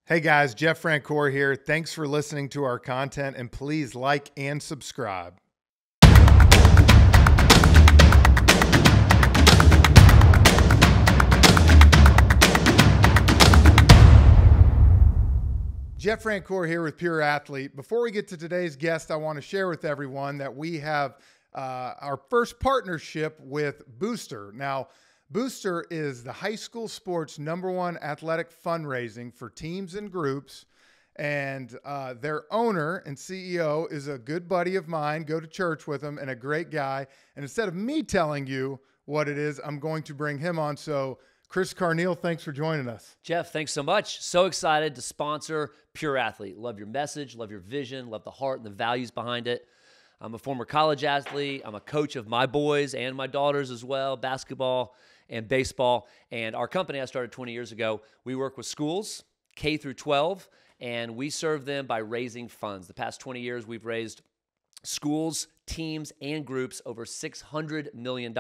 Hey guys, Jeff Francoeur here. Thanks for listening to our content, and please like and subscribe. Jeff Francoeur here with Pure Athlete. Before we get to today's guest, I want to share with everyone that we have our first partnership with Booster. Now, Booster is the high school sports #1 athletic fundraising for teams and groups, and their owner and CEO is a good buddy of mine. Go to church with him and a great guy. And instead of me telling you what it is, I'm going to bring him on. So Chris Carneal, thanks for joining us. Jeff, thanks so much. So excited to sponsor Pure Athlete. Love your message, love your vision, love the heart and the values behind it. I'm a former college athlete. I'm a coach of my boys and my daughters as well, basketball and baseball. And our company I started 20 years ago, we work with schools, K through 12, and we serve them by raising funds. The past 20 years, we've raised schools, teams, and groups over $600 million,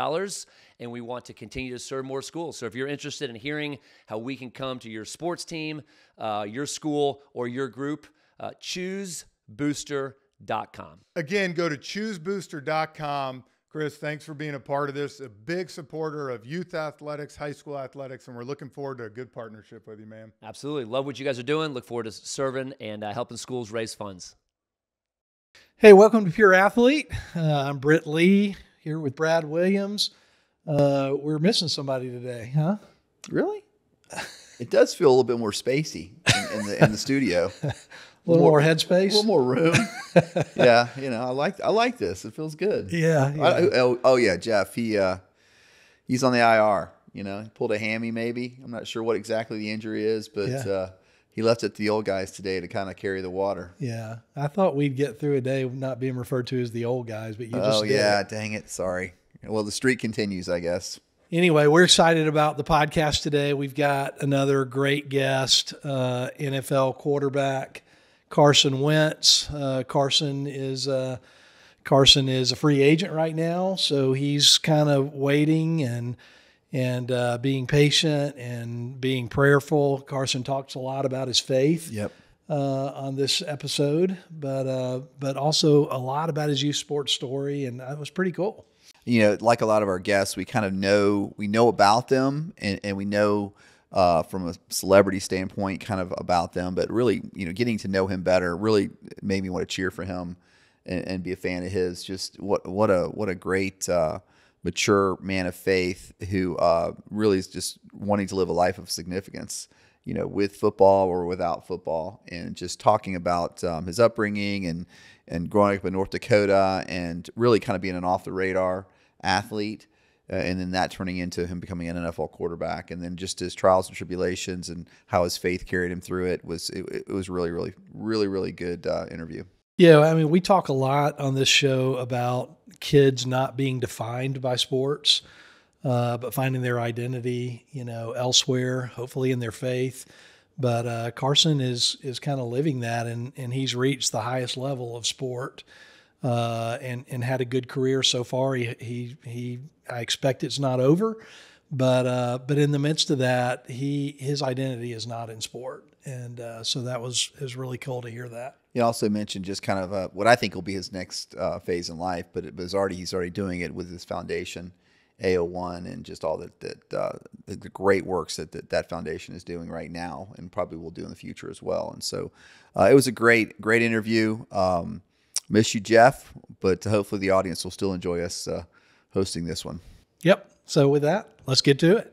and we want to continue to serve more schools. So if you're interested in hearing how we can come to your sports team, your school, or your group, choosebooster.com. Again, go to choosebooster.com. Chris, thanks for being a part of this. A big supporter of youth athletics, high school athletics, and we're looking forward to a good partnership with you, man. Absolutely. Love what you guys are doing. Look forward to serving and helping schools raise funds. Hey, welcome to Pure Athlete. I'm Britt Lee here with Brad Williams. We're missing somebody today, huh? Really? It does feel a little bit more spacey in the studio. A little more headspace, a little more room. Yeah, I like this. It feels good. Yeah. Yeah, Jeff. He's on the IR. He pulled a hammy. Maybe I'm not sure what exactly the injury is, but he left it to the old guys today to kind of carry the water. Yeah, I thought we'd get through a day not being referred to as the old guys, but you just did it. Dang it, sorry. Well, the streak continues, I guess. Anyway, we're excited about the podcast today. We've got another great guest, NFL quarterback Carson Wentz. Carson is a free agent right now, so he's kind of waiting and being patient and being prayerful. Carson talks a lot about his faith on this episode, but also a lot about his youth sports story, and that was pretty cool. Like a lot of our guests, we kind of know about them, and we know from a celebrity standpoint kind of about them, but really, getting to know him better really made me want to cheer for him and be a fan of his. Just what a great mature man of faith who really is just wanting to live a life of significance, with football or without football, and just talking about his upbringing and growing up in North Dakota and really kind of being an off the radar athlete. And then that turning into him becoming an NFL quarterback, and then just his trials and tribulations and how his faith carried him through it was really, really, really, really good interview. Yeah, I mean, we talk a lot on this show about kids not being defined by sports, but finding their identity, elsewhere, hopefully in their faith. But Carson is kind of living that, and he's reached the highest level of sport, and had a good career so far. I expect it's not over, but in the midst of that, his identity is not in sport, and so that was really cool to hear that. He also mentioned just kind of what I think will be his next phase in life, but he's already doing it with his foundation, AO1, and just all the great works that foundation is doing right now, and probably will do in the future as well. And so it was a great interview. Miss you, Jeff, but hopefully the audience will still enjoy us hosting this one. Yep. So with that, let's get to it.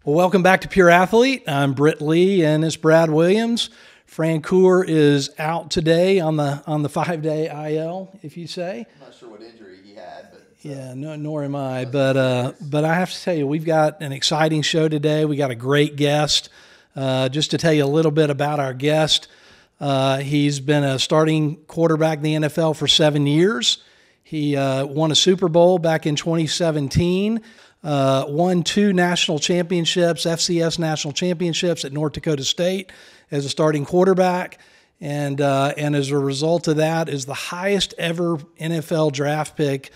Well, welcome back to Pure Athlete. I'm Britt Lee, and it's Brad Williams. Francoeur is out today on the 5-day IL, if you say. I'm not sure what injury he had, but yeah, no, nor am I. But I have to tell you, we've got an exciting show today. We got a great guest. Just to tell you a little bit about our guest, he's been a starting quarterback in the NFL for 7 years. He won a Super Bowl back in 2017. Won 2 national championships, FCS National Championships at North Dakota State as a starting quarterback. And as a result of that, is the highest ever NFL draft pick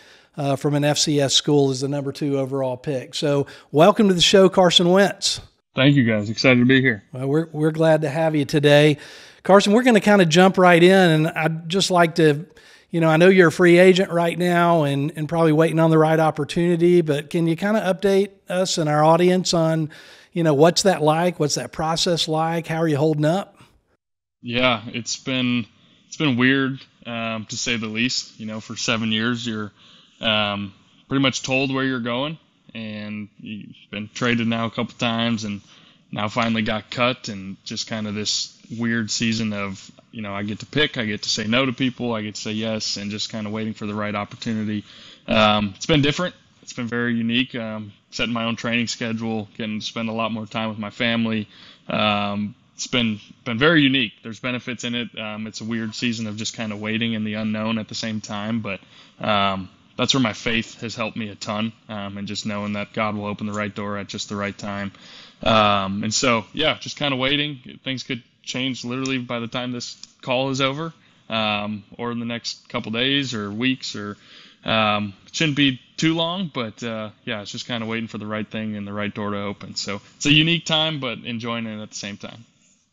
from an FCS school, is the number 2 overall pick. So welcome to the show, Carson Wentz. Thank you, guys. Excited to be here. Well, we're glad to have you today. Carson, we're going to kind of jump right in, and I'd just like to, I know you're a free agent right now and probably waiting on the right opportunity, but can you kind of update us and our audience on, what's that like? What's that process like? How are you holding up? Yeah, it's been weird, to say the least. For 7 years, you're pretty much told where you're going, and you've been traded now a couple times, and now finally got cut, and just kind of this weird season of, I get to pick, I get to say no to people, I get to say yes, and just kind of waiting for the right opportunity. It's been different. It's been very unique. Setting my own training schedule, getting to spend a lot more time with my family. It's been very unique. There's benefits in it. It's a weird season of just kind of waiting in the unknown at the same time, but that's where my faith has helped me a ton, and just knowing that God will open the right door at just the right time. And so, yeah, just kind of waiting. Things could change literally by the time this call is over, or in the next couple days or weeks, or it shouldn't be too long, but yeah, it's just kind of waiting for the right thing and the right door to open. So it's a unique time, but enjoying it at the same time.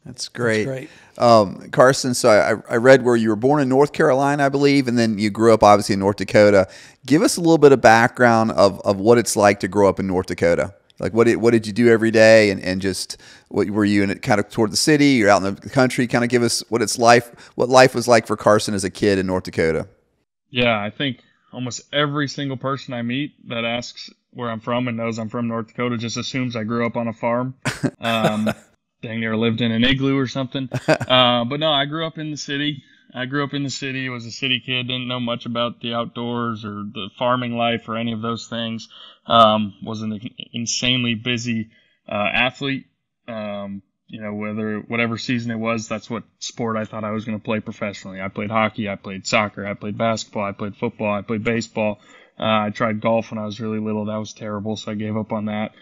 That's great. Carson, so I read where you were born in North Carolina, I believe, and then you grew up obviously in North Dakota. Give us a little bit of background of what it's like to grow up in North Dakota. Like what did you do every day, and just what were you in it, kind of toward the city? You're out in the country. Kind of give us what life was like for Carson as a kid in North Dakota. Yeah, I think almost every single person I meet that asks where I'm from and knows I'm from North Dakota just assumes I grew up on a farm. Dang near lived in an igloo or something. But no, I grew up in the city. Was a city kid, didn't know much about the outdoors or the farming life or any of those things. Was an insanely busy athlete. Whatever season it was, that's what sport I thought I was going to play professionally. I played hockey, I played soccer, I played basketball, I played football, I played baseball. I tried golf when I was really little. That was terrible, so I gave up on that.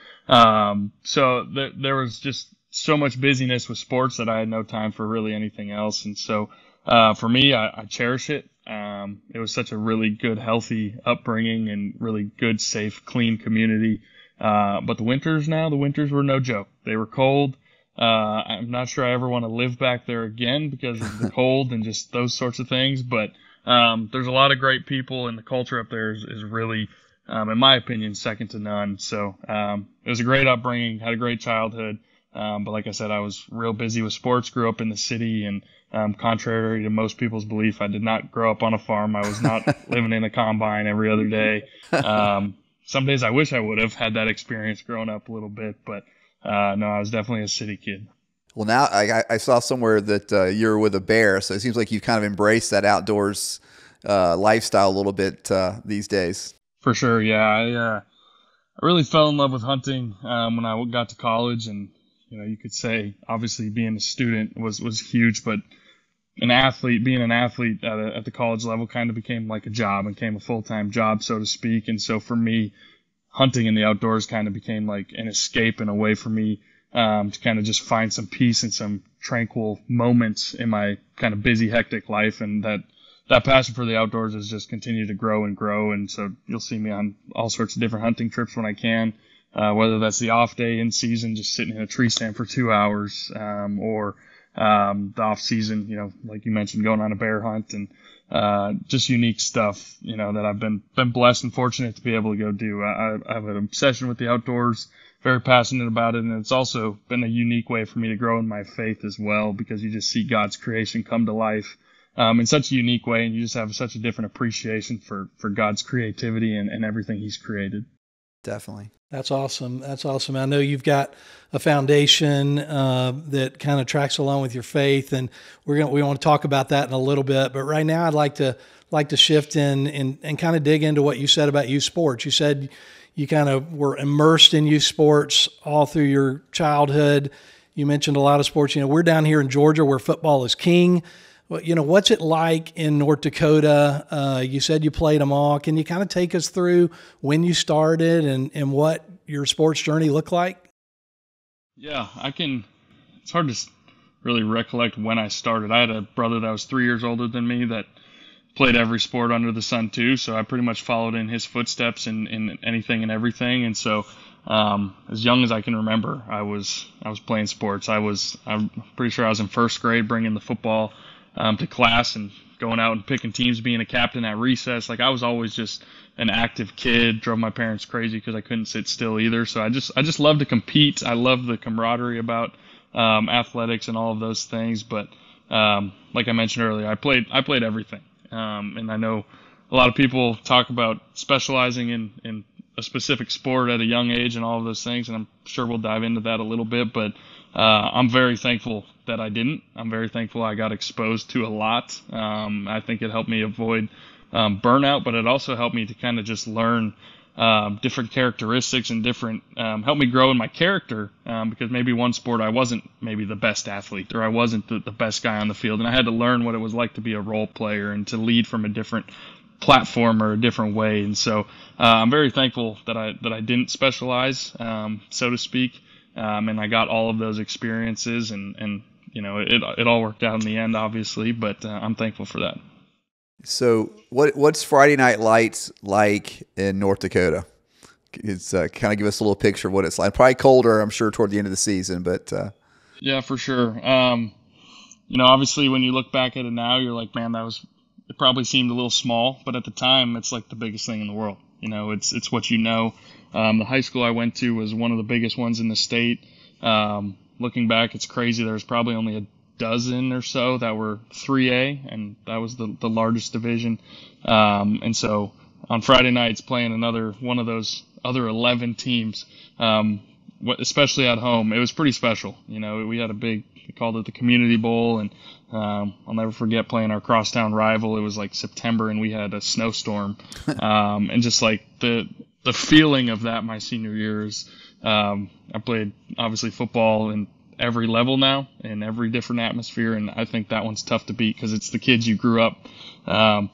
So there was just so much busyness with sports that I had no time for really anything else. And so for me, I cherish it. It was such a really good, healthy upbringing and really good, safe, clean community. But the winters were no joke. They were cold. I'm not sure I ever want to live back there again because of the cold and just those sorts of things. But there's a lot of great people, and the culture up there is really, in my opinion, second to none. So it was a great upbringing, had a great childhood. But like I said, I was real busy with sports, grew up in the city, and contrary to most people's belief, I did not grow up on a farm. I was not living in a combine every other day. Some days I wish I would have had that experience growing up a little bit, but no, I was definitely a city kid. Well, now I saw somewhere that you're with a bear, so it seems like you've kind of embraced that outdoors lifestyle a little bit these days. For sure, yeah. I really fell in love with hunting when I got to college, and you could say obviously being a student was huge, but being an athlete at the college level kind of became like a job and became a full-time job, so to speak. And so for me, hunting in the outdoors kind of became like an escape and a way for me to kind of just find some peace and some tranquil moments in my kind of busy, hectic life. And that passion for the outdoors has just continued to grow and grow. And so you'll see me on all sorts of different hunting trips when I can, whether that's the off day in season, just sitting in a tree stand for 2 hours, or the off season, like you mentioned, going on a bear hunt, and just unique stuff, that I've been blessed and fortunate to be able to go do. I have an obsession with the outdoors, very passionate about it, and it's also been a unique way for me to grow in my faith as well, because you just see God's creation come to life in such a unique way, and you just have such a different appreciation for God's creativity and everything He's created. Definitely. That's awesome. I know you've got a foundation that kind of tracks along with your faith, and we want to talk about that in a little bit. But right now, I'd like to shift in and kind of dig into what you said about youth sports. You said you kind of were immersed in youth sports all through your childhood. You mentioned a lot of sports. We're down here in Georgia where football is king. Well, what's it like in North Dakota? You said you played them all. Can you kind of take us through when you started and what your sports journey looked like? Yeah, I can. It's hard to really recollect when I started. I had a brother that was 3 years older than me that played every sport under the sun too, so I pretty much followed in his footsteps in anything and everything. And so as young as I can remember, I was playing sports. I'm pretty sure I was in first grade bringing the football to class and going out and picking teams, being a captain at recess. Like, I was always just an active kid. Drove my parents crazy because I couldn't sit still either. So I just love to compete. I love the camaraderie about athletics and all of those things. But like I mentioned earlier, I played everything. And I know a lot of people talk about specializing in a specific sport at a young age and all of those things, and I'm sure we'll dive into that a little bit, but I'm very thankful that I didn't. I'm very thankful I got exposed to a lot. I think it helped me avoid burnout, but it also helped me to kind of just learn different characteristics and different help me grow in my character, because maybe one sport I wasn't maybe the best athlete, or I wasn't the best guy on the field, and I had to learn what it was like to be a role player and to lead from a different platform or a different way. And so I'm very thankful that I didn't specialize, so to speak, and I got all of those experiences, and you know, it all worked out in the end, obviously, but I'm thankful for that. So what's Friday Night Lights like in North Dakota? It's kind of give us a little picture of what it's like. Probably colder, I'm sure, toward the end of the season, but yeah, for sure. You know, obviously when you look back at it now, you're like, man, it probably seemed a little small, but at the time it's like the biggest thing in the world. You know, it's what you know. The high school I went to was one of the biggest ones in the state. Looking back, it's crazy. There's probably only a dozen or so that were 3A, and that was the largest division. And so on Friday nights, playing another one of those other 11 teams, especially at home, it was pretty special. You know, we had we called it the Community Bowl, and I'll never forget playing our crosstown rival. It was like September, and we had a snowstorm, and just like the feeling of that my senior year is, I played obviously football in every level now, in every different atmosphere, and I think that one's tough to beat because it's the kids you grew up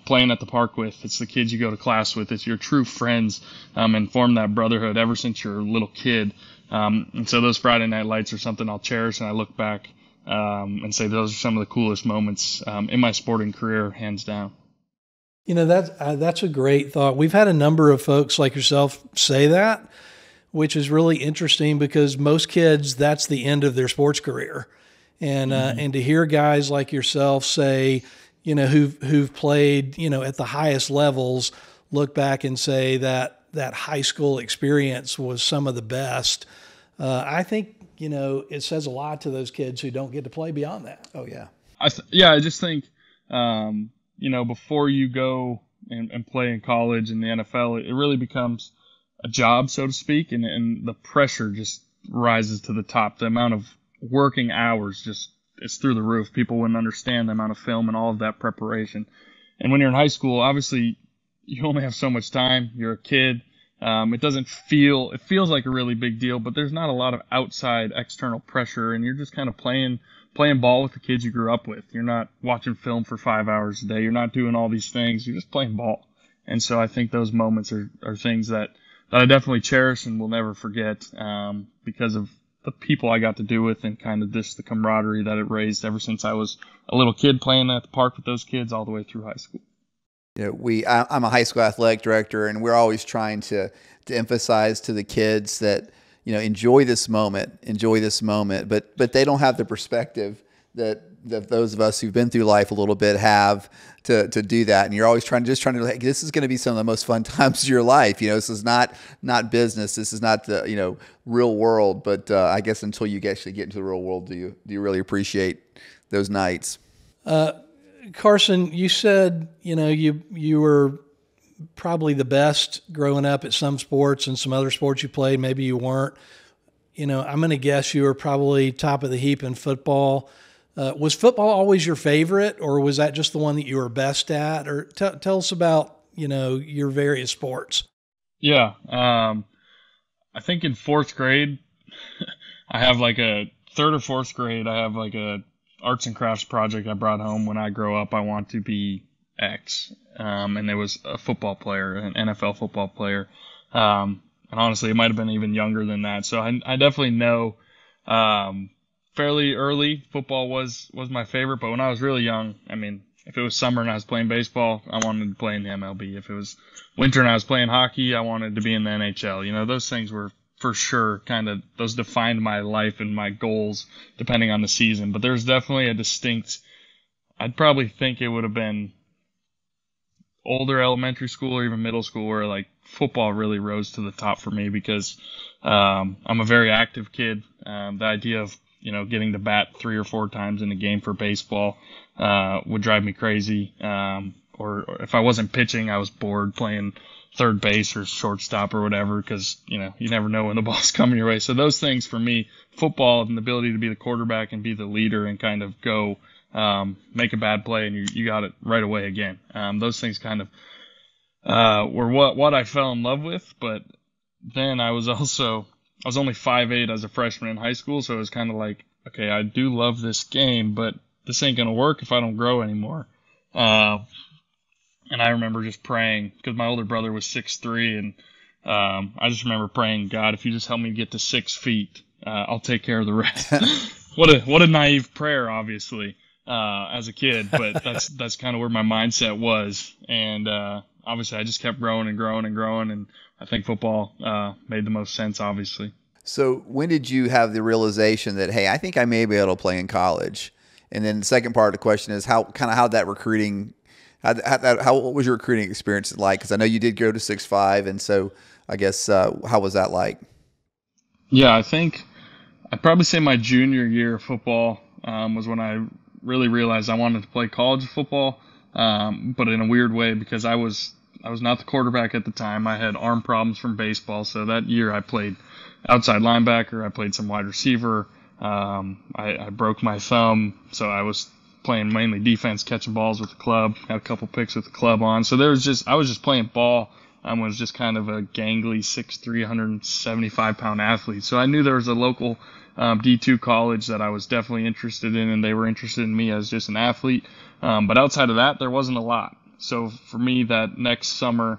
playing at the park with. It's the kids you go to class with. It's your true friends, and form that brotherhood ever since you're a little kid. And so those Friday Night Lights are something I'll cherish, and I look back and say those are some of the coolest moments in my sporting career, hands down. You know, that's a great thought. We've had a number of folks like yourself say that, which is really interesting because most kids, that's the end of their sports career. And and to hear guys like yourself say, you know, who've played, you know, at the highest levels, look back and say that high school experience was some of the best. I think, you know, it says a lot to those kids who don't get to play beyond that. oh yeah. I just think, you know, before you go and play in college and the NFL, it really becomes a job, so to speak, and the pressure just rises to the top. The amount of working hours just is through the roof. People wouldn't understand the amount of film and all of that preparation. And when you're in high school, obviously you only have so much time. You're a kid. It feels like a really big deal, but there's not a lot of outside external pressure, and you're just kind of playing ball with the kids you grew up with. You're not watching film for 5 hours a day. You're not doing all these things. You're just playing ball. And so I think those moments are things that I definitely cherish and will never forget, because of the people I got to do with and kind of just the camaraderie that it raised ever since I was a little kid playing at the park with those kids all the way through high school. You know, I'm a high school athletic director, and we're always trying to emphasize to the kids that, you know, enjoy this moment, but they don't have the perspective that those of us who've been through life a little bit have to do that. And you're always trying to like, this is going to be some of the most fun times of your life. You know, this is not business. This is not the, you know, real world. But I guess until you actually get into the real world, do you really appreciate those nights? Carson, you said, you know, you were probably the best growing up at some sports, and some other sports you played, maybe you weren't. You know, I'm going to guess you were probably top of the heap in football. Was football always your favorite, or was that just the one that you were best at? Or tell us about, you know, your various sports. Yeah. I think in fourth grade, I have like a third or fourth grade, I have like a arts and crafts project I brought home. When I grow up, I want to be X. And it was a football player, an NFL football player. And honestly, it might have been even younger than that. So I definitely know, fairly early, football was my favorite. But when I was really young, I mean, if it was summer and I was playing baseball, I wanted to play in the MLB. If it was winter and I was playing hockey, I wanted to be in the NHL. You know, those things were for sure kind of, those defined my life and my goals depending on the season. But there's definitely a distinct, I'd probably think it would have been older elementary school or even middle school where like football really rose to the top for me because I'm a very active kid. The idea of, you know, getting to bat 3 or 4 times in a game for baseball would drive me crazy. Or if I wasn't pitching, I was bored playing third base or shortstop or whatever because, you know, you never know when the ball's coming your way. So those things for me, football and the ability to be the quarterback and be the leader and kind of go make a bad play and you got it right away again. Those things kind of were what I fell in love with. But then I was only 5'8" as a freshman in high school, so it was kind of like, okay, I do love this game, but this ain't going to work if I don't grow anymore. And I remember just praying, because my older brother was 6'3", and I just remember praying, God, if you just help me get to 6 feet, I'll take care of the rest. What a naive prayer, obviously, as a kid, but that's kind of where my mindset was. And obviously I just kept growing and growing and growing, and I think football made the most sense, obviously. So when did you have the realization that, hey, I think I may be able to play in college? And then the second part of the question is how that recruiting, what was your recruiting experience like? Because I know you did go to 6'5", and so I guess how was that like? Yeah, I think I'd probably say my junior year of football was when I really realized I wanted to play college football, but in a weird way because I was not the quarterback at the time. I had arm problems from baseball, so that year I played outside linebacker. I played some wide receiver. I broke my thumb, so I was playing mainly defense, catching balls with the club. Had a couple picks with the club on. So I was just playing ball. I was just kind of a gangly 6'3", 175-pound athlete. So I knew there was a local D2 college that I was definitely interested in, and they were interested in me as just an athlete. But outside of that, there wasn't a lot. So for me, that next summer,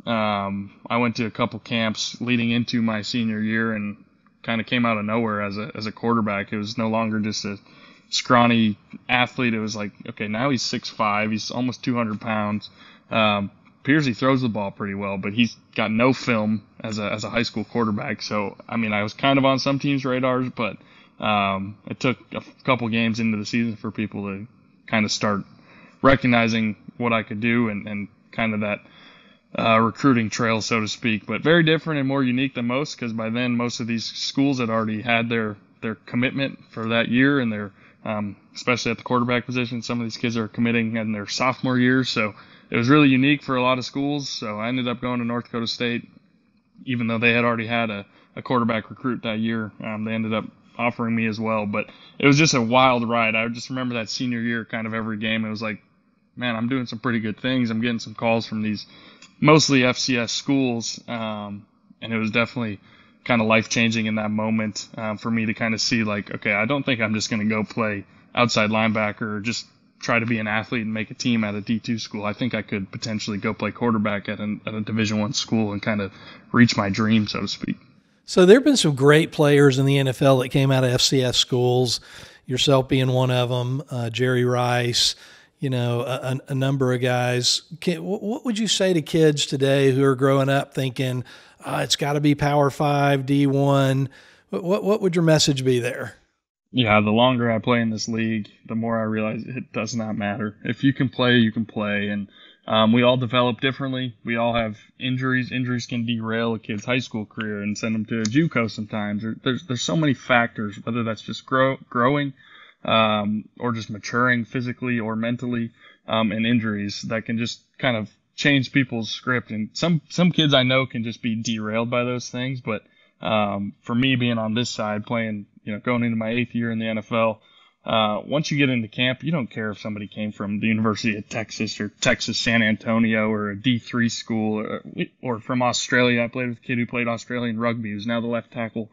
I went to a couple camps leading into my senior year and kind of came out of nowhere as a quarterback. It was no longer just a scrawny athlete. It was like, okay, now he's 6'5", he's almost 200 pounds. Appears he throws the ball pretty well, but he's got no film as a high school quarterback. So, I mean, I was kind of on some teams' radars, but it took a couple games into the season for people to kind of start recognizing what I could do and kind of that recruiting trail, so to speak. But very different and more unique than most, because by then most of these schools had already had their commitment for that year, and they're especially at the quarterback position. Some of these kids are committing in their sophomore years, so it was really unique for a lot of schools. So I ended up going to North Dakota State, even though they had already had a quarterback recruit that year. They ended up offering me as well, but it was just a wild ride. I just remember that senior year, kind of every game, it was like, man, I'm doing some pretty good things. I'm getting some calls from these mostly FCS schools, and it was definitely kind of life-changing in that moment for me to kind of see, like, okay, I don't think I'm just going to go play outside linebacker or just try to be an athlete and make a team at a D2 school. I think I could potentially go play quarterback at a Division I school and kind of reach my dream, so to speak. So there have been some great players in the NFL that came out of FCS schools, yourself being one of them, Jerry Rice, you know, a number of guys. What would you say to kids today who are growing up thinking, it's got to be Power 5, D1? What would your message be there? Yeah, the longer I play in this league, the more I realize it does not matter. If you can play, you can play. And we all develop differently. We all have injuries. Injuries can derail a kid's high school career and send them to a JUCO sometimes. There's so many factors, whether that's just growing or just maturing physically or mentally, and injuries that can just kind of change people's script. And some kids I know can just be derailed by those things. But for me, being on this side, playing, going into my 8th year in the NFL, once you get into camp, you don't care if somebody came from the University of Texas or Texas San Antonio or a D3 school or from Australia. I played with a kid who played Australian rugby, who's now the left tackle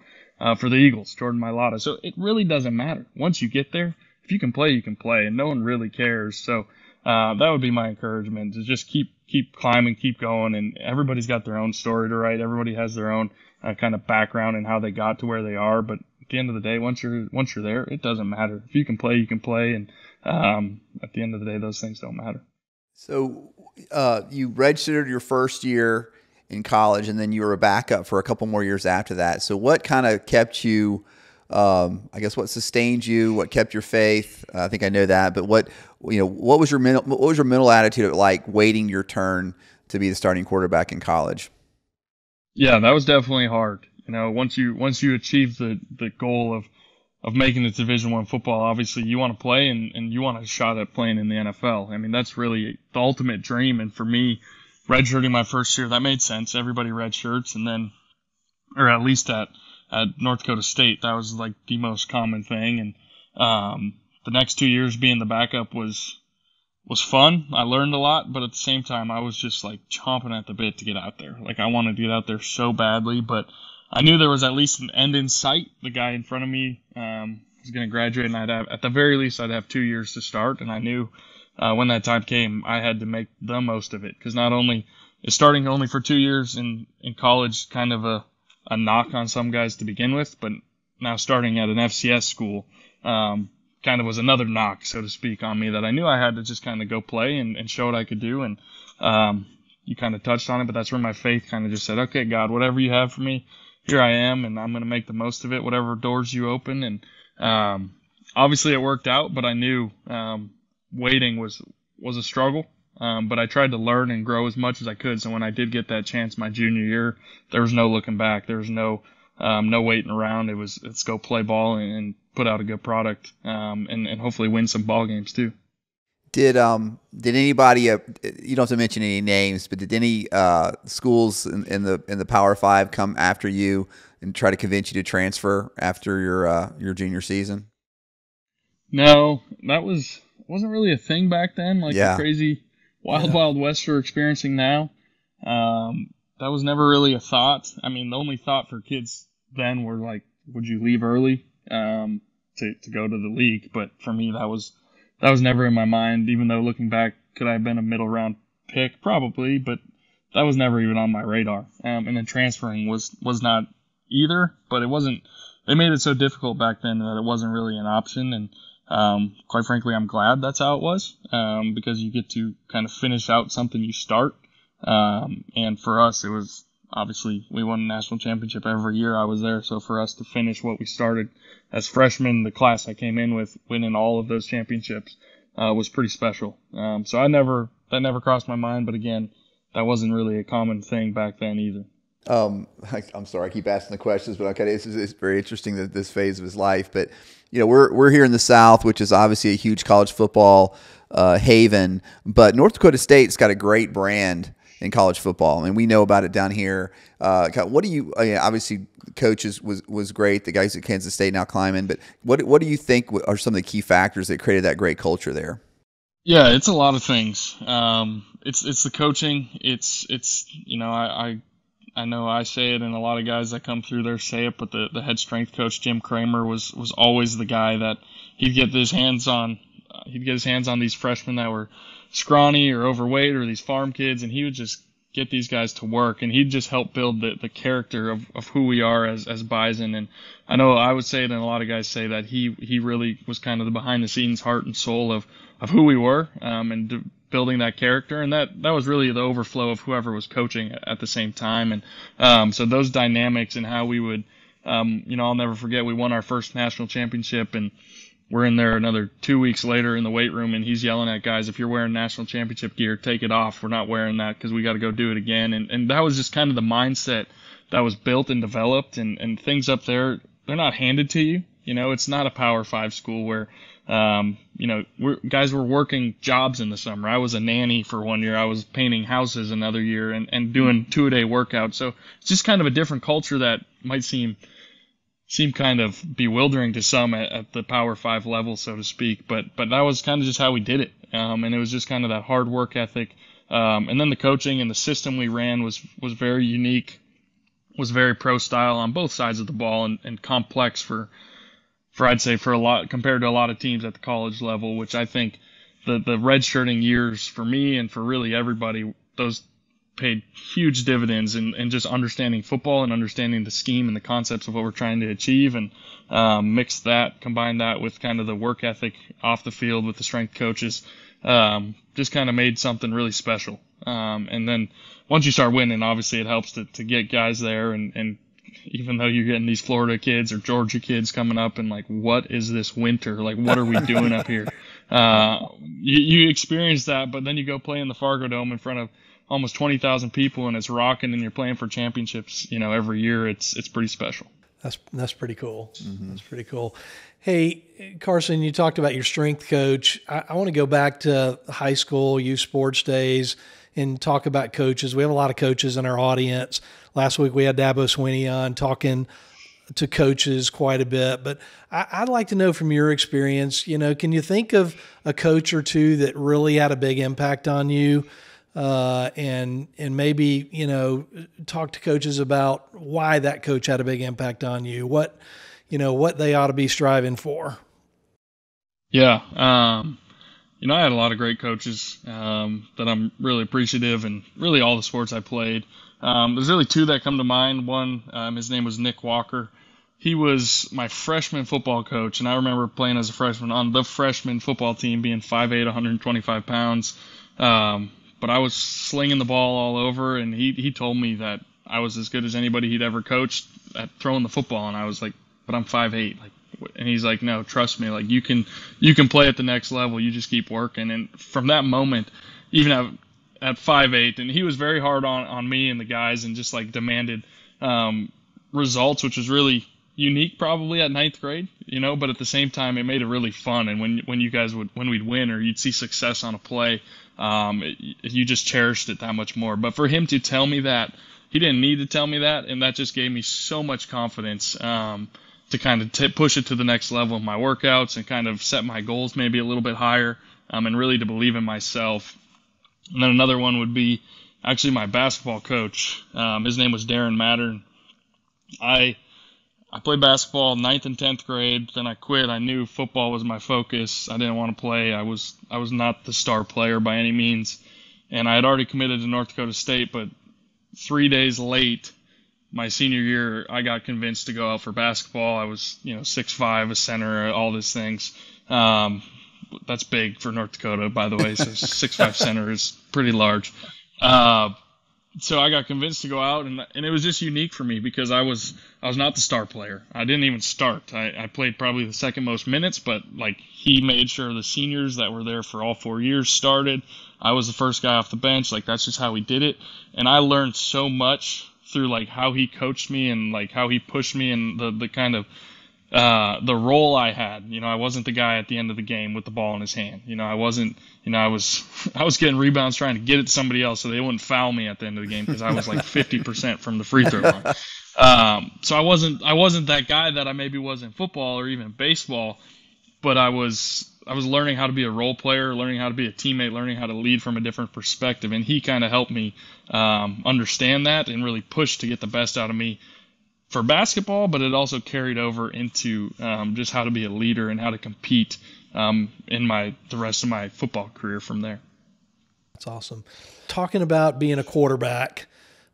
for the Eagles, Jordan Mailata. So it really doesn't matter. Once you get there, if you can play, you can play, and no one really cares. So that would be my encouragement, to just keep climbing, keep going, and everybody's got their own story to write. Everybody has their own kind of background and how they got to where they are, but at the end of the day, once you're there, it doesn't matter. If you can play, you can play, and at the end of the day, those things don't matter. So you redshirted your first year in college, and then you were a backup for a couple more years after that. So what kind of kept you? I guess what sustained you? What kept your faith? I think I know that, but what was your mental attitude like waiting your turn to be the starting quarterback in college? Yeah, that was definitely hard. Once you achieve the goal of making it to Division I football, obviously you want to play and you want a shot at playing in the NFL. I mean, that's really the ultimate dream. And for me, redshirting my first year, that made sense. Everybody redshirts, and then, or at least at North Dakota State, that was like the most common thing. And the next 2 years being the backup was fun. I learned a lot, but at the same time, I was just like chomping at the bit to get out there. Like, I wanted to get out there so badly, but I knew there was at least an end in sight. The guy in front of me was going to graduate, and at the very least, I'd have 2 years to start. And I knew when that time came, I had to make the most of it, because not only is starting only for 2 years in college kind of a knock on some guys to begin with, but now starting at an FCS school kind of was another knock, so to speak, on me, that I knew I had to just kind of go play and show what I could do. And you kind of touched on it, but that's where my faith kind of just said, okay, God, whatever you have for me, here I am, and I'm going to make the most of it, whatever doors you open. And obviously it worked out, but I knew waiting was a struggle. But I tried to learn and grow as much as I could. So when I did get that chance my junior year, there was no looking back. There was no waiting around. It was, let's go play ball and put out a good product, and hopefully win some ball games too. Did anybody, you don't have to mention any names, but did any schools in the Power Five come after you and try to convince you to transfer after your junior season? No, that wasn't really a thing back then. Like the crazy Wild West we're experiencing now. That was never really a thought. I mean, the only thought for kids then were like, would you leave early to go to the league? But for me, that was never in my mind. Even though looking back, could I have been a middle round pick? Probably, but that was never even on my radar. And then transferring was not either. But it wasn't. They made it so difficult back then that it wasn't really an option. And quite frankly, I'm glad that's how it was, because you get to kind of finish out something you start. And for us, it was obviously we won a national championship every year I was there. So for us to finish what we started as freshmen, the class I came in with, winning all of those championships, was pretty special. So that never crossed my mind. But again, that wasn't really a common thing back then either. I'm sorry, I keep asking the questions, but okay, it's very interesting that this phase of his life. But we're here in the South, which is obviously a huge college football haven. But North Dakota State's got a great brand in college football. I mean, we know about it down here. What do you? Obviously, coaches was great. The guys at Kansas State now climbing. But what do you think are some of the key factors that created that great culture there? Yeah, it's a lot of things. It's the coaching. It's I know I say it, and a lot of guys that come through there say it, but the head strength coach, Jim Kramer, was always the guy that he'd get his hands on these freshmen that were scrawny or overweight or these farm kids, and he would just get these guys to work, and he'd just help build the character of who we are as Bison. And I know I would say it, and a lot of guys say that he really was kind of the behind the scenes heart and soul of who we were, and building that character, and that was really the overflow of whoever was coaching at the same time. And so those dynamics and how we would, I'll never forget, we won our first national championship, and we're in there another 2 weeks later in the weight room, and he's yelling at guys, if you're wearing national championship gear, take it off. We're not wearing that because we got to go do it again. And that was just kind of the mindset that was built and developed, and things up there, they're not handed to you. It's not a Power 5 school where, guys were working jobs in the summer. I was a nanny for 1 year. I was painting houses another year and doing 2-a-day workouts. So it's just kind of a different culture that might seem kind of bewildering to some at the Power 5 level, so to speak. But that was kind of just how we did it. And it was just kind of that hard work ethic. And then the coaching and the system we ran was very unique, was very pro style on both sides of the ball, and complex for I'd say for a lot, compared to a lot of teams at the college level, which I think the redshirting years for me and for really everybody, those paid huge dividends in just understanding football and understanding the scheme and the concepts of what we're trying to achieve, and combine that with kind of the work ethic off the field with the strength coaches, just kind of made something really special. And then once you start winning, obviously it helps to get guys there, and even though you're getting these Florida kids or Georgia kids coming up and like, what is this winter? Like, what are we doing up here? You experience that, but then you go play in the Fargo Dome in front of almost 20,000 people, and it's rocking, and you're playing for championships, every year. It's pretty special. That's pretty cool. Mm-hmm. That's pretty cool. Hey, Carson, you talked about your strength coach. I want to go back to high school, youth sports days, and talk about coaches. We have a lot of coaches in our audience. Last week we had Dabo Swinney on talking to coaches quite a bit, but I'd like to know from your experience, can you think of a coach or two that really had a big impact on you? And maybe, talk to coaches about why that coach had a big impact on you, what they ought to be striving for. Yeah. I had a lot of great coaches, that I'm really appreciative, and really all the sports I played. There's really two that come to mind. One, his name was Nick Walker. He was my freshman football coach, and I remember playing as a freshman on the freshman football team, being 5'8", 125 pounds. But I was slinging the ball all over, and he told me that I was as good as anybody he'd ever coached at throwing the football, and I was like, but I'm 5'8", and he's like, no, trust me, like you can play at the next level, you just keep working. And from that moment, even at 5'8", and he was very hard on me and the guys, and just like demanded results, which was really unique probably at ninth grade, but at the same time it made it really fun. And when you guys when we'd win or you'd see success on a play, you just cherished it that much more. But for him to tell me that, he didn't need to tell me that, and that just gave me so much confidence to kind of push it to the next level of my workouts and kind of set my goals maybe a little bit higher, and really to believe in myself. And then another one would be actually my basketball coach. His name was Darren Mattern. I played basketball 9th and 10th grade, then I quit. I knew football was my focus. I didn't want to play. I was not the star player by any means, and I had already committed to North Dakota State, but 3 days late, my senior year, I got convinced to go out for basketball. I was, 6'5", a center, all these things. That's big for North Dakota, by the way, so 6'5" center is pretty large. So I got convinced to go out, and it was just unique for me because I was not the star player. I didn't even start. I played probably the second most minutes, but like he made sure the seniors that were there for all 4 years started. I was the first guy off the bench. Like that's just how he did it, and I learned so much through like how he coached me and like how he pushed me and the kind of the role I had. I wasn't the guy at the end of the game with the ball in his hand. I wasn't. I was getting rebounds trying to get it to somebody else so they wouldn't foul me at the end of the game because I was like 50% from the free throw line. So I wasn't that guy that I maybe was in football or even baseball, but I was learning how to be a role player, learning how to be a teammate, learning how to lead from a different perspective, and he kind of helped me understand that and really push to get the best out of me for basketball, but it also carried over into just how to be a leader and how to compete in the rest of my football career from there. That's awesome. Talking about being a quarterback,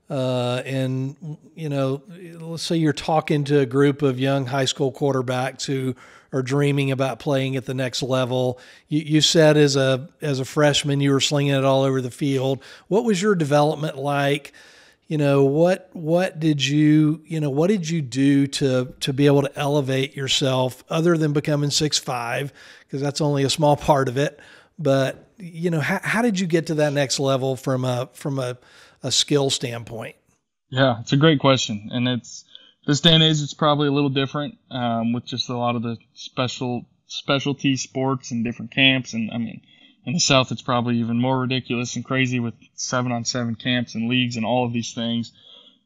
and let's say you're talking to a group of young high school quarterbacks who are dreaming about playing at the next level. You said as a freshman you were slinging it all over the field. What was your development like? What did you do to be able to elevate yourself other than becoming 6'5", because that's only a small part of it. But, how did you get to that next level from a skill standpoint? Yeah, it's a great question. And this day and age, it's probably a little different, with just a lot of the specialty sports and different camps. And in the South, it's probably even more ridiculous and crazy with 7-on-7 camps and leagues and all of these things.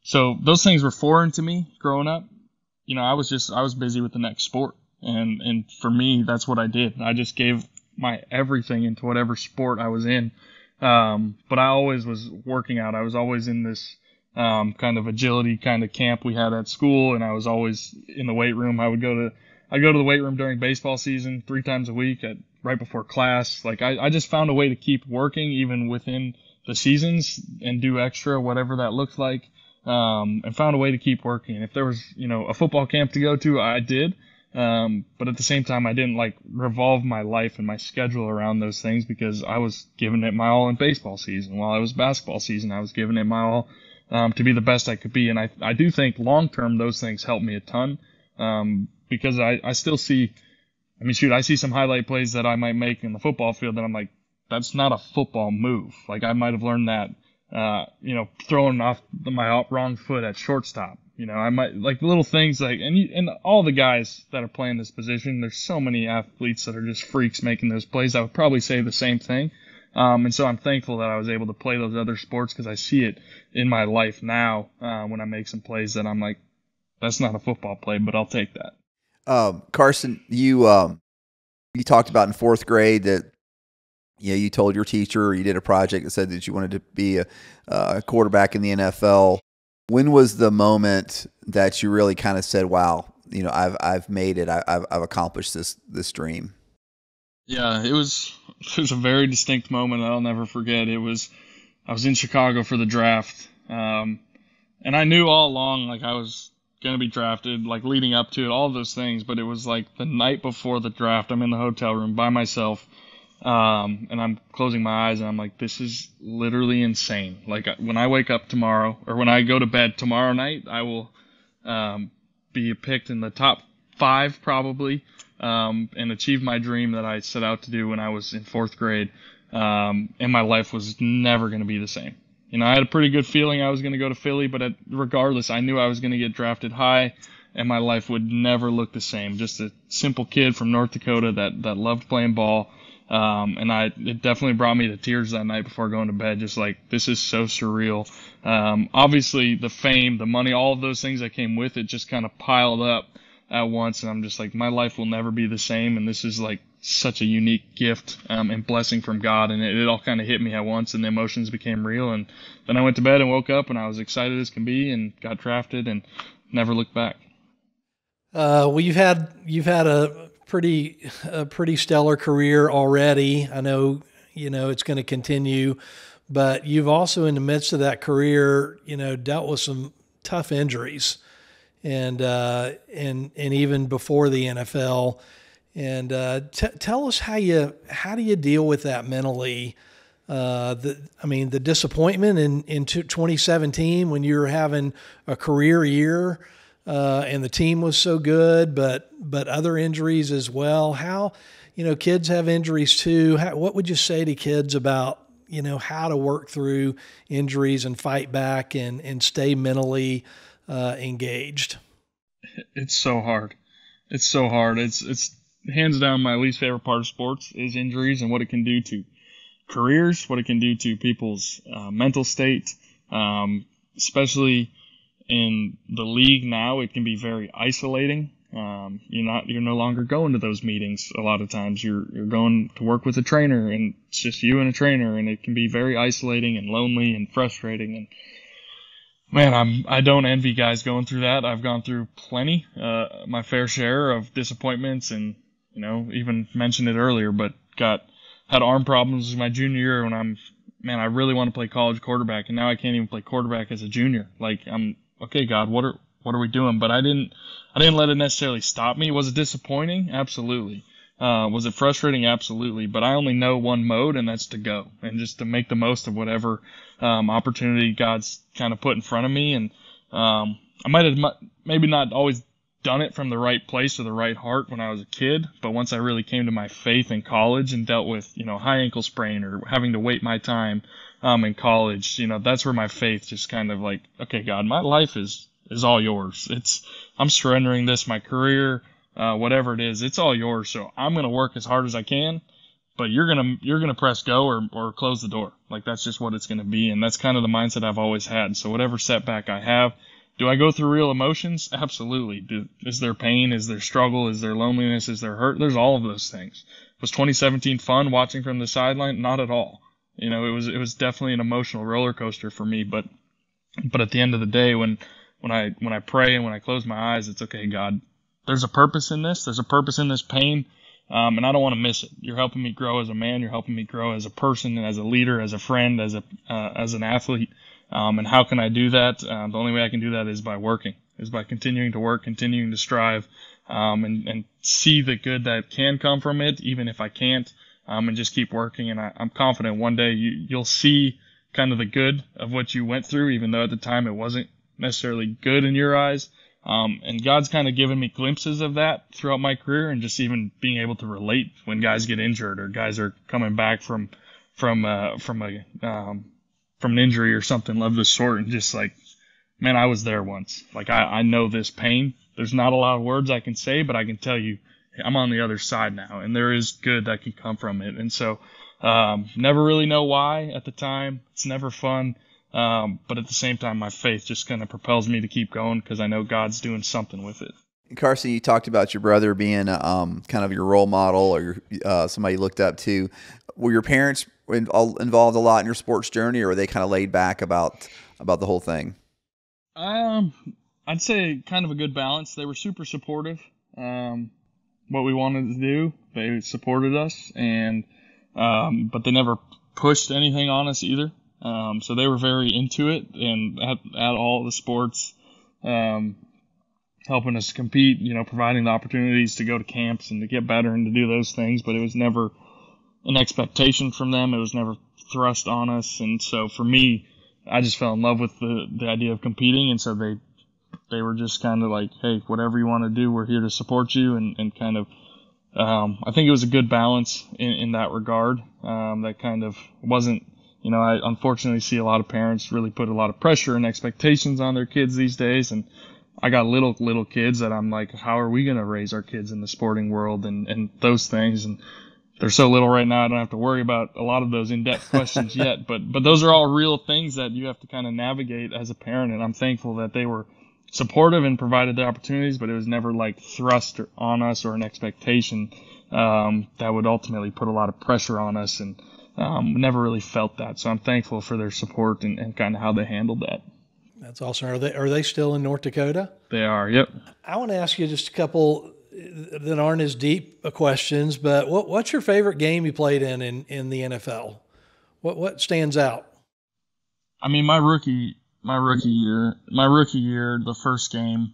So those things were foreign to me growing up. I was busy with the next sport. And for me, that's what I did. I just gave my everything into whatever sport I was in. But I always was working out. I was always in this kind of agility kind of camp we had at school, and I was always in the weight room. I'd go to the weight room during baseball season 3 times a week right before class. Like I just found a way to keep working even within the seasons and do extra, whatever that looked like, and found a way to keep working. If there was, a football camp to go to, I did. But at the same time, I didn't revolve my life and my schedule around those things, because I was giving it my all in baseball season. While I was basketball season, I was giving it my all, to be the best I could be. And I do think long term, those things helped me a ton. Because I still see, I see some highlight plays that I might make in the football field that I'm like, that's not a football move. Like, I might have learned that, throwing off my wrong foot at shortstop. I might, little things and all the guys that are playing this position, there's so many athletes that are just freaks making those plays. I would probably say the same thing. And so I'm thankful that I was able to play those other sports, because I see it in my life now, when I make some plays that I'm like, that's not a football play, but I'll take that. Carson, you talked about in fourth grade that, you told your teacher, or you did a project that said that you wanted to be a quarterback in the NFL. When was the moment that you really kind of said, wow, I've made it. I've accomplished this dream? Yeah, it was a very distinct moment I'll never forget. I was in Chicago for the draft. And I knew all along, I was going to be drafted, leading up to it, all those things. But it was the night before the draft. I'm in the hotel room by myself. And I'm closing my eyes, and I'm like, this is literally insane. When I wake up tomorrow, or when I go to bed tomorrow night, I will be picked in the top 5 probably, and achieve my dream that I set out to do when I was in fourth grade. And my life was never going to be the same. I had a pretty good feeling I was going to go to Philly, but regardless, I knew I was going to get drafted high, and my life would never look the same. Just a simple kid from North Dakota that loved playing ball. And it definitely brought me to tears that night before going to bed. Just this is so surreal. Obviously the fame, the money, all of those things that came with it just kind of piled up at once. And I'm just my life will never be the same. And this is such a unique gift, and blessing from God. And it all kind of hit me at once, and the emotions became real. And then I went to bed and woke up, and I was excited as can be, and got drafted and never looked back. Well, you've had a pretty stellar career already. I know, it's going to continue, but you've also, in the midst of that career, dealt with some tough injuries, and even before the NFL. And tell us how do you deal with that mentally? The disappointment in 2017 when you were having a career year. And the team was so good, but other injuries as well. How, kids have injuries too. What would you say to kids about, how to work through injuries and fight back and stay mentally engaged? It's so hard. It's so hard. It's hands down my least favorite part of sports is injuries, and what it can do to careers, what it can do to people's mental state, especially in the league now. It can be very isolating. You're no longer going to those meetings. A lot of times you're going to work with a trainer, and it's just you and a trainer, and it can be very isolating and lonely and frustrating. And man, I don't envy guys going through that. I've gone through plenty, my fair share of disappointments, and even mentioned it earlier, but had arm problems my junior year when I really want to play college quarterback, and now I can't even play quarterback as a junior. Okay, God, what are we doing? But I didn't let it necessarily stop me. Was it disappointing? Absolutely. Was it frustrating? Absolutely. But I only know one mode, and that's to go and just to make the most of whatever opportunity God's kind of put in front of me. And I might have maybe not always done it from the right place or the right heart when I was a kid, but once I really came to my faith in college and dealt with high ankle sprain or having to wait my time in college, that's where my faith just kind of okay, God, my life is all yours. I'm surrendering this, my career, whatever it is, it's all yours. So I'm going to work as hard as I can, but you're going to press go or close the door. That's just what it's going to be. And that's kind of the mindset I've always had. So whatever setback I have, do I go through real emotions? Absolutely. Is there pain? Is there struggle? Is there loneliness? Is there hurt? There's all of those things. Was 2017 fun watching from the sideline? Not at all. It was definitely an emotional roller coaster for me. But at the end of the day, when I pray and when I close my eyes, it's okay, God, there's a purpose in this. There's a purpose in this pain. And I don't want to miss it. You're helping me grow as a man. You're helping me grow as a person, as a leader, as a friend, as an athlete. And how can I do that? The only way I can do that is by working, is by continuing to work, continuing to strive, and see the good that can come from it, even if I can't, and just keep working. And I'm confident one day you'll see kind of the good of what you went through, even though at the time it wasn't necessarily good in your eyes. And God's kind of given me glimpses of that throughout my career, and just even being able to relate when guys get injured or guys are coming back from an injury or something of the sort, and just like, man, I was there once. Like, I know this pain. There's not a lot of words I can say, but I can tell you I'm on the other side now, and there is good that can come from it. And so, never really know why at the time. It's never fun. But at the same time, my faith just kind of propels me to keep going, because I know God's doing something with it. Carson, you talked about your brother being kind of your role model, or somebody you looked up to. Were your parents involved a lot in your sports journey, or were they kind of laid back about the whole thing? I'd say kind of a good balance. They were super supportive. What we wanted to do, they supported us, and but they never pushed anything on us either. So they were very into it, and at all the sports, helping us compete, providing the opportunities to go to camps and to get better and to do those things. But it was never an expectation from them. It was never thrust on us. And so for me, I just fell in love with the idea of competing. And so they were just kind of like, hey, whatever you want to do, we're here to support you. And kind of, I think it was a good balance in that regard. That kind of wasn't, I unfortunately see a lot of parents really put a lot of pressure and expectations on their kids these days. And I got little kids that I'm like, how are we going to raise our kids in the sporting world and those things? And they're so little right now, I don't have to worry about a lot of those in-depth questions yet. But those are all real things that you have to kind of navigate as a parent. And I'm thankful that they were supportive and provided the opportunities, but it was never like thrust on us or an expectation that would ultimately put a lot of pressure on us. And never really felt that. So I'm thankful for their support and kind of how they handled that. That's awesome. Are they still in North Dakota? They are, yep. I want to ask you just a couple that aren't as deep questions, but what's your favorite game you played in the NFL? What stands out? I mean, my rookie year, the first game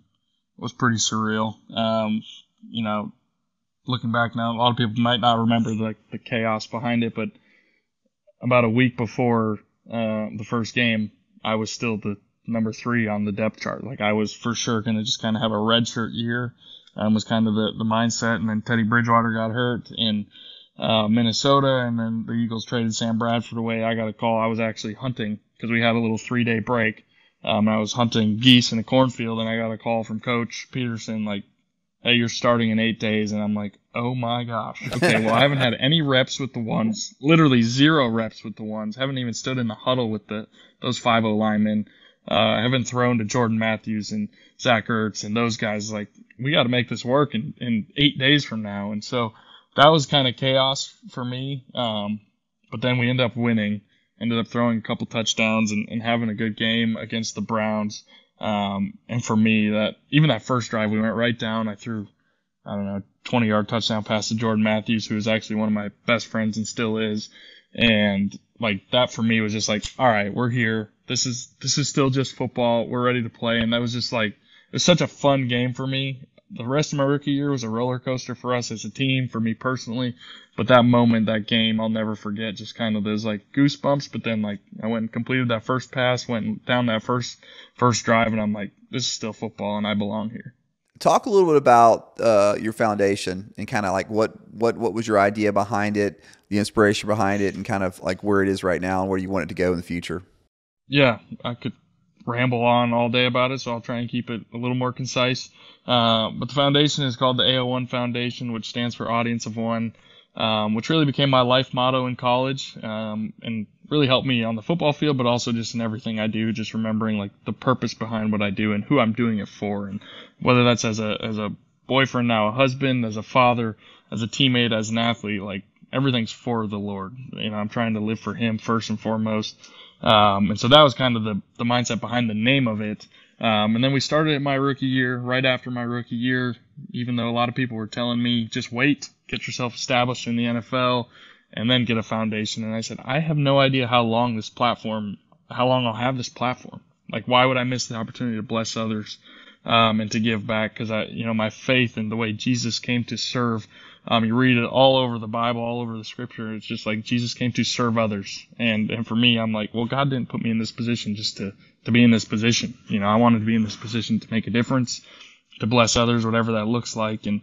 was pretty surreal. Looking back now, a lot of people might not remember the chaos behind it, but about a week before the first game, I was still the number 3 on the depth chart. Like, I was for sure going to just kind of have a redshirt year, was kind of the mindset. And then Teddy Bridgewater got hurt in Minnesota, and then the Eagles traded Sam Bradford away. I got a call. I was actually hunting because we had a little 3-day break. I was hunting geese in a cornfield, and I got a call from Coach Peterson, like, hey, you're starting in 8 days. And I'm like, oh my gosh. Okay, well, I haven't had any reps with the ones, literally 0 reps with the ones. Haven't even stood in the huddle with those 5-0 linemen. I haven't thrown to Jordan Matthews and Zach Ertz and those guys. Like, we got to make this work in 8 days from now. And so that was kind of chaos for me. But then we ended up winning, ended up throwing a couple touchdowns and having a good game against the Browns. And for me, that first drive, we went right down. I threw, 20-yard touchdown pass to Jordan Matthews, who is actually one of my best friends and still is. And like, that for me was just like, all right, we're here. This is still just football. We're ready to play. And that was just like, it was such a fun game for me. The rest of my rookie year was a roller coaster for us as a team, for me personally. But that moment, that game, I'll never forget. Just kind of those like goosebumps. But then like, I went and completed that first pass, went down that first drive, and I'm like, this is still football, and I belong here. Talk a little bit about your foundation and kind of like what was your idea behind it, the inspiration behind it, and kind of like where it is right now and where you want it to go in the future. Yeah, I could ramble on all day about it, so I'll try and keep it a little more concise. But the foundation is called the AO1 Foundation, which stands for Audience of One, which really became my life motto in college, and really helped me on the football field, but also just in everything I do, just remembering like the purpose behind what I do and who I'm doing it for. And whether that's as a boyfriend, now a husband, as a father, as a teammate, as an athlete, like everything's for the Lord. I'm trying to live for Him first and foremost. And so that was kind of the mindset behind the name of it. And then we started at my rookie year. Right after my rookie year, even though a lot of people were telling me, just wait, get yourself established in the NFL, and then get a foundation. And I said, I have no idea how long I'll have this platform. Like, why would I miss the opportunity to bless others, and to give back? Because my faith and the way Jesus came to serve, you read it all over the Bible, all over the scripture. It's just like Jesus came to serve others. And for me, I'm like, well, God didn't put me in this position just to be in this position. I wanted to be in this position to make a difference, to bless others, whatever that looks like. And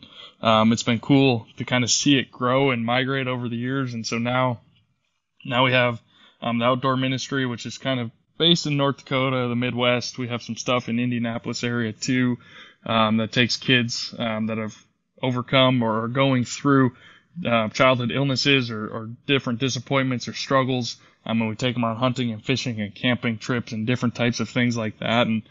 it's been cool to kind of see it grow and migrate over the years. And so now we have the outdoor ministry, which is kind of based in North Dakota, the Midwest. We have some stuff in Indianapolis area too, that takes kids that have overcome or are going through childhood illnesses or different disappointments or struggles. And we take them on hunting and fishing and camping trips and different types of things like that. And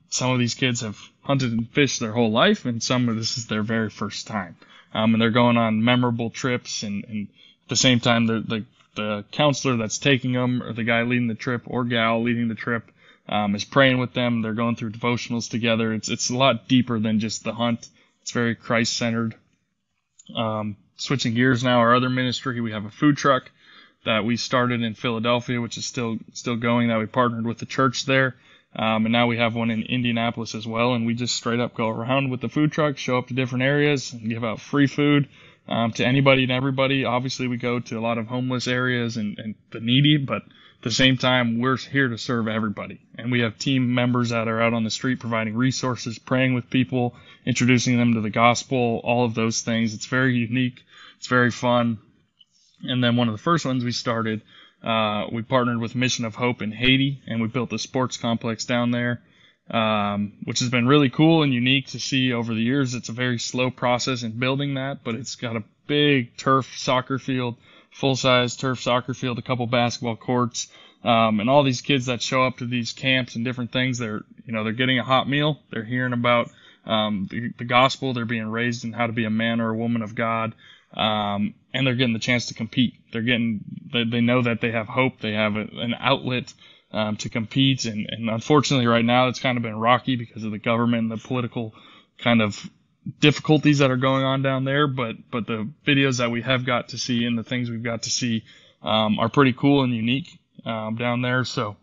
some of these kids have hunted and fished their whole life, and some of this is their very first time. And they're going on memorable trips, and at the same time, the counselor that's taking them, or the guy leading the trip, or gal leading the trip, is praying with them. They're going through devotionals together. It's a lot deeper than just the hunt. It's very Christ-centered. Switching gears now, our other ministry, we have a food truck that we started in Philadelphia, which is still going, that we partnered with the church there. And now we have one in Indianapolis as well. And we just straight up go around with the food truck, show up to different areas, and give out free food to anybody and everybody. Obviously, we go to a lot of homeless areas and the needy, but at the same time, we're here to serve everybody. And we have team members that are out on the street providing resources, praying with people, introducing them to the gospel, all of those things. It's very unique. It's very fun. And then one of the first ones we started, we partnered with Mission of Hope in Haiti, and we built a sports complex down there, which has been really cool and unique to see over the years. It's a very slow process in building that, but it's got a big turf soccer field, full-size turf soccer field, a couple basketball courts, and all these kids that show up to these camps and different things, they're getting a hot meal. They're hearing about the gospel. They're being raised in how to be a man or a woman of God. And they're getting the chance to compete. They know that they have hope. They have an outlet to compete. And unfortunately right now it's kind of been rocky because of the government and the political kind of difficulties that are going on down there. But the videos that we have got to see and the things we've got to see are pretty cool and unique down there. So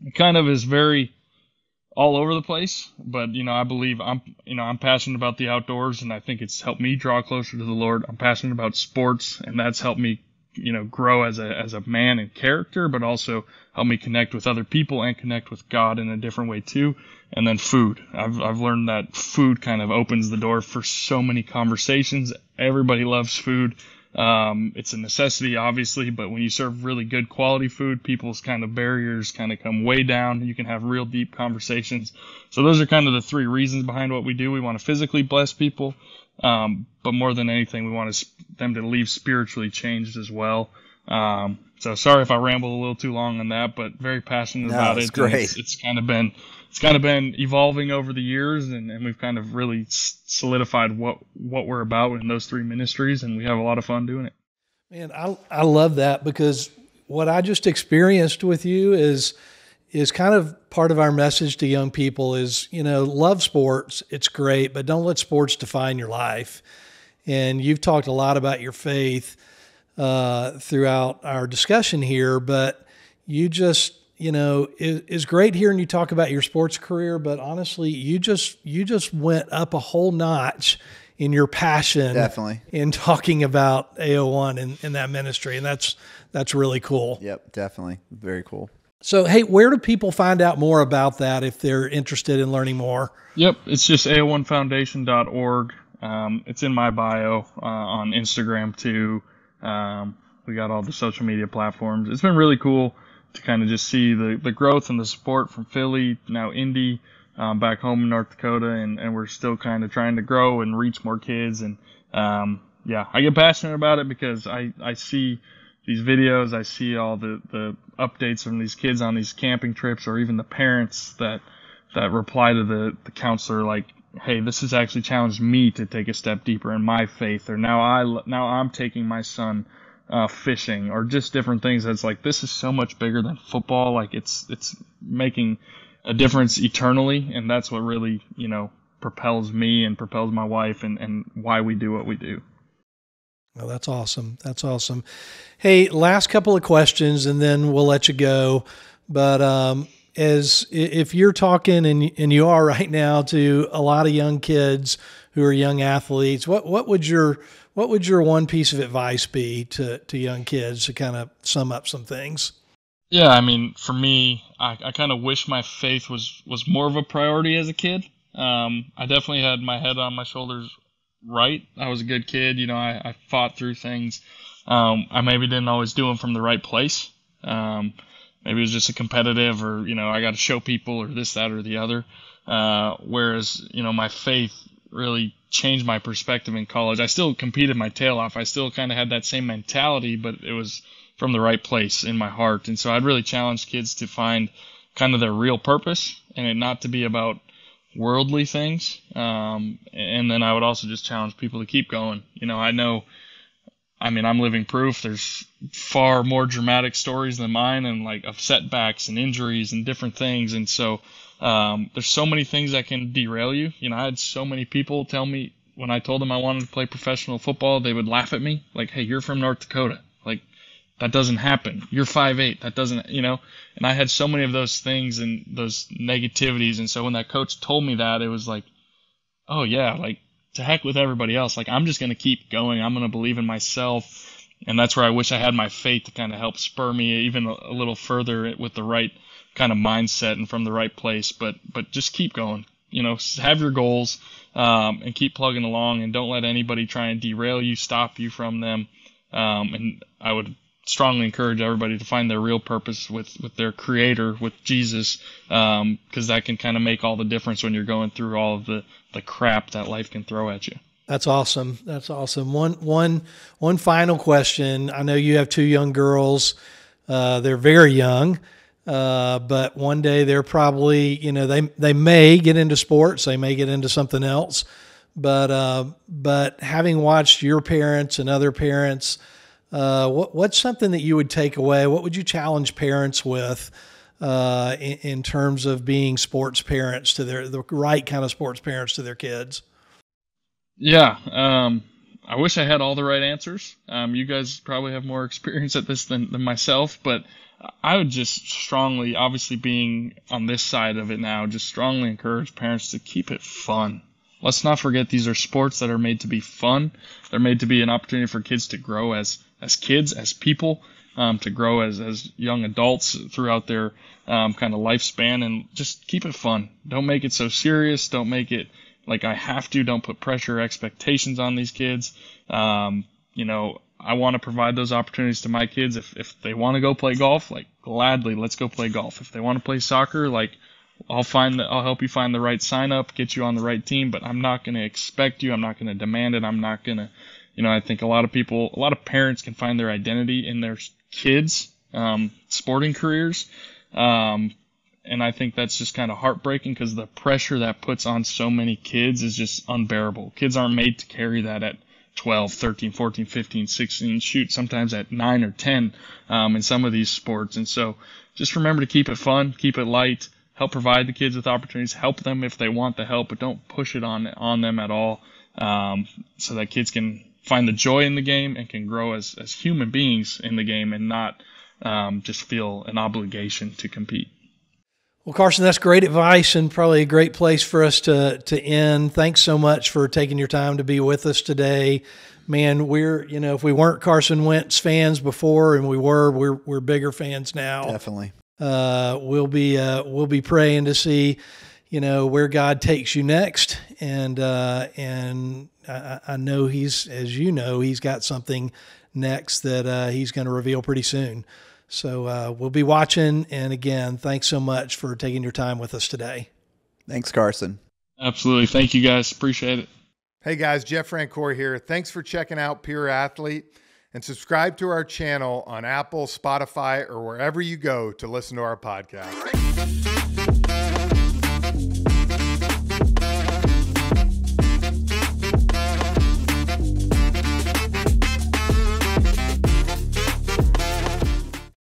it kind of is very all over the place, but I believe I'm passionate about the outdoors, and I think it's helped me draw closer to the Lord. I'm passionate about sports, and that's helped me grow as a man and character, but also help me connect with other people and connect with God in a different way too. And then food. I've learned that food kind of opens the door for so many conversations. Everybody loves food. It's a necessity, obviously, but when you serve really good quality food, people's kind of barriers kind of come way down. You can have real deep conversations. So those are kind of the three reasons behind what we do. We want to physically bless people, but more than anything, we want them to leave spiritually changed as well. So sorry if I rambled a little too long on that, but very passionate about it. Great. It's kind of been evolving over the years, and we've kind of really solidified what we're about in those three ministries, and we have a lot of fun doing it. Man, I love that, because what I just experienced with you is kind of part of our message to young people is, love sports. It's great, but don't let sports define your life. And you've talked a lot about your faith throughout our discussion here, but you just, is great hearing you talk about your sports career, but honestly, you just went up a whole notch in your passion, definitely, in talking about AO1 in that ministry. And that's really cool. Yep. Definitely. Very cool. So, hey, where do people find out more about that if they're interested in learning more? Yep. It's just AO1foundation.org. It's in my bio, on Instagram too. We got all the social media platforms. It's been really cool to kind of just see the growth and the support from Philly, now Indy, back home in North Dakota, and we're still kind of trying to grow and reach more kids. And I get passionate about it because I see these videos, I see all the updates from these kids on these camping trips, or even the parents that reply to the counselor like, hey, this has actually challenged me to take a step deeper in my faith, or now I'm taking my son fishing, or just different things. That's like, this is so much bigger than football. Like it's making a difference eternally, and that's what really propels me and propels my wife and why we do what we do. Well, that's awesome. That's awesome. Hey, last couple of questions and then we'll let you go. But if you're talking and you are right now to a lot of young kids who are young athletes, what would your one piece of advice be to young kids to kind of sum up some things? Yeah, I mean, for me, I kind of wish my faith was more of a priority as a kid. I definitely had my head on my shoulders right. I was a good kid. You know, I fought through things. I maybe didn't always do them from the right place. Maybe it was just a competitive or, you know, I got to show people or this, that, or the other. Whereas, you know, my faith really changed my perspective in college. I still competed my tail off. I still kind of had that same mentality, but it was from the right place in my heart. And so I'd really challenge kids to find kind of their real purpose and it not to be about worldly things. And then I would also just challenge people to keep going. You know, I'm living proof. There's far more dramatic stories than mine and like of setbacks and injuries and different things. And so there's so many things that can derail you. You know, I had so many people tell me when I told them I wanted to play professional football, they would laugh at me like, hey, you're from North Dakota. Like, that doesn't happen. You're 5'8". That doesn't, you know, and I had so many of those things and those negativities. And so when that coach told me that, it was like, oh yeah, like to heck with everybody else. Like, I'm just going to keep going. I'm going to believe in myself. And that's where I wish I had my faith to kind of help spur me even a little further with the right kind of mindset and from the right place. But just keep going, you know, have your goals, and keep plugging along and don't let anybody try and derail you, stop you from them. And I would strongly encourage everybody to find their real purpose with their creator, with Jesus, because that can kind of make all the difference when you're going through all of the crap that life can throw at you. That's awesome. That's awesome. One final question. I know you have two young girls. They're very young, but one day they're probably, you know, they may get into sports. They may get into something else, but having watched your parents and other parents, what's something that you would take away? What would you challenge parents with in terms of being sports parents to the right kind of sports parents to their kids? Yeah, I wish I had all the right answers. You guys probably have more experience at this than myself, but I would just strongly, obviously being on this side of it now, just strongly encourage parents to keep it fun. Let's not forget these are sports that are made to be fun. They're made to be an opportunity for kids to grow as kids, as people, to grow as young adults throughout their kind of lifespan, and just keep it fun. Don't make it so serious. Don't make it like I have to. Don't put pressure or expectations on these kids. You know, I want to provide those opportunities to my kids. If they want to go play golf, like gladly, let's go play golf. If they want to play soccer, like I'll help you find the right sign up, get you on the right team, but I'm not going to expect you. I'm not going to demand it. I'm not going to, you know, I think a lot of parents can find their identity in their kids' sporting careers. And I think that's just kind of heartbreaking because the pressure that puts on so many kids is just unbearable. Kids aren't made to carry that at 12, 13, 14, 15, 16, shoot, sometimes at 9 or 10 in some of these sports. And so just remember to keep it fun, keep it light, help provide the kids with opportunities, help them if they want the help, but don't push it on them at all, so that kids can find the joy in the game and can grow as human beings in the game and not just feel an obligation to compete. Well, Carson, that's great advice and probably a great place for us to end. Thanks so much for taking your time to be with us today. Man, if we weren't Carson Wentz fans before, and we're bigger fans now. Definitely. We'll be praying to see, where God takes you next. And I know he's got something next that he's going to reveal pretty soon. So we'll be watching. And again, thanks so much for taking your time with us today. Thanks, Carson. Absolutely. Thank you, guys. Appreciate it. Hey, guys. Jeff Francoeur here. Thanks for checking out Pure Athlete, and subscribe to our channel on Apple, Spotify, or wherever you go to listen to our podcast.